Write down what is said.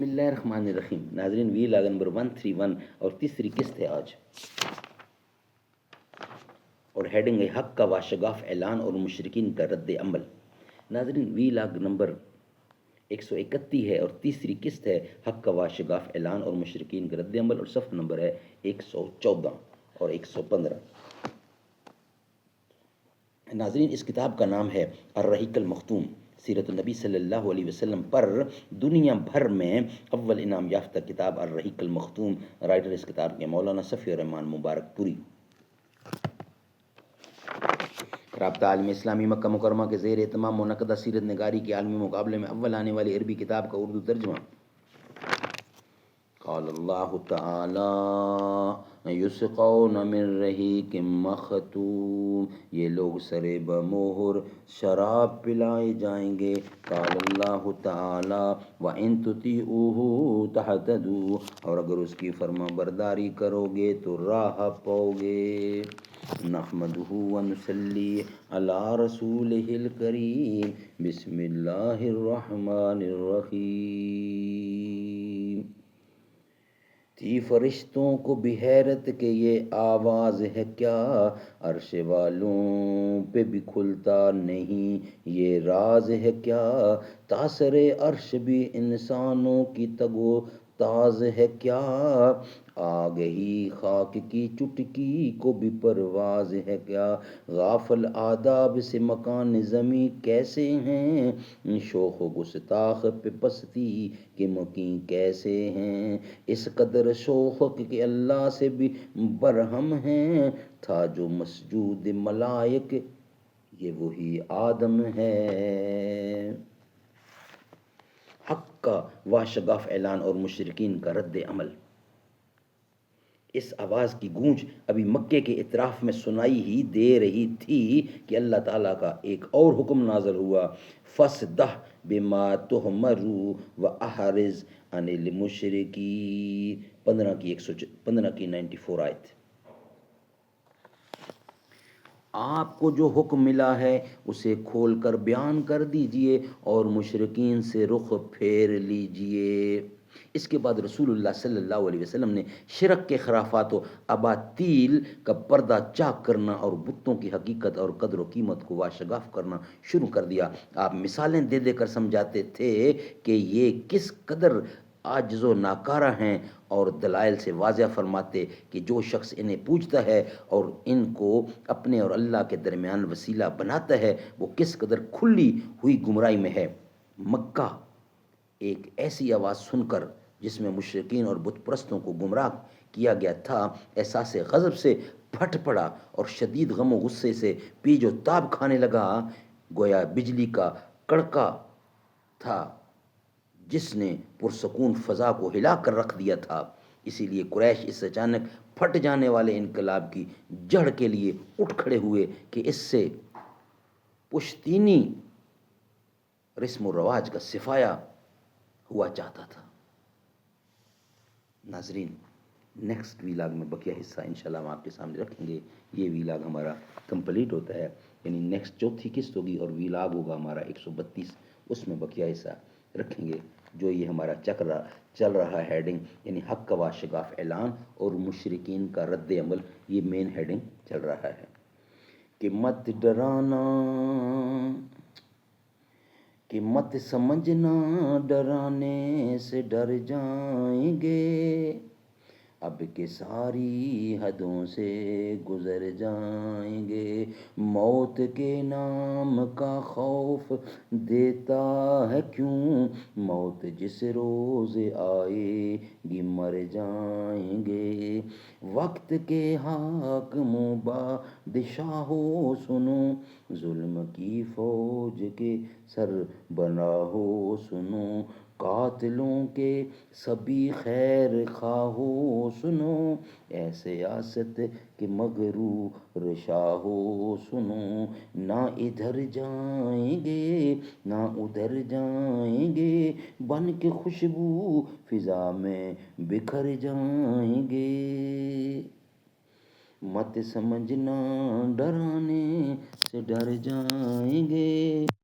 بسم اللہ الرحمن الرحیم. ناظرین، وی لاگ نمبر 131 اور تیسری قسط ہے آج، اور ہیڈنگ ہے حق کا واشگاف اعلان اور مشرکین کا رد عمل. ناظرین، وی لاگ نمبر 131 ہے اور تیسری قسط ہے حق کا واشگاف اعلان اور مشرکین کا رد عمل، اور صفحہ نمبر ہے 114 اور 115. ناظرین، اس کتاب کا نام ہے الرحیق المختوم، سیرت النبی صلی اللہ علیہ وسلم پر دنیا بھر میں اول انعام یافتہ کتاب الرحیق المختوم. رائٹر اس کتاب کے مولانا صفی الرحمان مبارک پوری. رابطہ عالم اسلامی مکہ مکرمہ کے زیر اہتمام منعقدہ سیرت نگاری کے عالمی مقابلے میں اول آنے والی عربی کتاب کا اردو ترجمہ. قال اللہ تعالی یسقون من رحیق مختوم، یہ لوگ سرے بمہر شراب پلائے جائیں گے. قال اللہ تعالی وَإِن تُطِیعُوهُ تَهْتَدُوا، اور اگر اس کی فرما برداری کرو گے تو راہ پاؤ گے. نحمدہ ونصلی علی رسولہ الکریم. بسم اللہ الرحمن الرحیم. تھی فرشتوں کو بھی حیرت کہ یہ آواز ہے کیا، عرش والوں پہ بھی کھلتا نہیں یہ راز ہے کیا، تاثر عرش بھی انسانوں کی تگو تاز ہے کیا، آ گئی خاک کی چٹکی کو بھی پرواز ہے کیا، غافل آداب سے مکان زمیں کیسے ہیں، شوخ و گستاخ پہ پستی کے مکیں کیسے ہیں، اس قدر شوخ کہ اللہ سے بھی برہم ہیں، تھا جو مسجود ملائک یہ وہی آدم ہے. حق کا واشگاف اعلان اور مشرکین کا رد عمل. اس آواز کی گونج ابھی مکے کے اطراف میں سنائی ہی دے رہی تھی کہ اللہ تعالیٰ کا ایک اور حکم نازل ہوا، فَاصْدَحْ بِمَا تُؤْمَرُ وَأَعْرِضْ عَنِ الْمُشْرِكِينَ. 15 کی 94 آیت. آپ کو جو حکم ملا ہے اسے کھول کر بیان کر دیجئے اور مشرکین سے رخ پھیر لیجئے. اس کے بعد رسول اللہ صلی اللہ علیہ وسلم نے شرک کے خرافات و اباطیل کا پردہ چاک کرنا اور بتوں کی حقیقت اور قدر و قیمت کو واشگاف کرنا شروع کر دیا. آپ مثالیں دے دے کر سمجھاتے تھے کہ یہ کس قدر عاجز و ناکارہ ہیں، اور دلائل سے واضح فرماتے کہ جو شخص انہیں پوجتا ہے اور ان کو اپنے اور اللہ کے درمیان وسیلہ بناتا ہے وہ کس قدر کھلی ہوئی گمراہی میں ہے. مکہ ایک ایسی آواز سن کر جس میں مشرکین اور بت پرستوں کو گمراہ کیا گیا تھا احساس غضب سے پھٹ پڑا اور شدید غم و غصے سے پیچ و تاب کھانے لگا، گویا بجلی کا کڑکا تھا جس نے پرسکون فضا کو ہلا کر رکھ دیا تھا. اسی لیے قریش اس اچانک پھٹ جانے والے انقلاب کی جڑ کے لیے اٹھ کھڑے ہوئے کہ اس سے پشتینی رسم و رواج کا صفایا ہوا چاہتا تھا. ناظرین، نیکسٹ ویلاگ میں بقیہ حصہ انشاءاللہ ہم آپ کے سامنے رکھیں گے. یہ ویلاگ ہمارا کمپلیٹ ہوتا ہے، یعنی نیکسٹ چوتھی قسط ہوگی اور ویلاگ ہوگا ہمارا 132، اس میں بقیہ حصہ رکھیں گے. جو یہ ہمارا چل رہا ہیڈنگ یعنی حق کا واشگاف اعلان اور مشرکین کا رد عمل، یہ مین ہیڈنگ چل رہا ہے. کہ مت ڈرانا، کہ مت سمجھنا ڈرانے سے ڈر جائیں گے، اب کہ ساری حدوں سے گزر جائیں گے، موت کے نام کا خوف دیتا ہے کیوں، موت جس روز آئے گی مر جائیں گے، وقت کے حاکموں بادشاہوں سنو، ظلم کی فوج کے سربراہوں سنو، قاتلوں کے سبھی خیر خواہوں سنو، اے سیاست کے مغرور شاہوں سنو، نہ ادھر جائیں گے نہ ادھر جائیں گے، بن کے خوشبو فضا میں بکھر جائیں گے، مت سمجھنا ڈرانے سے ڈر جائیں گے.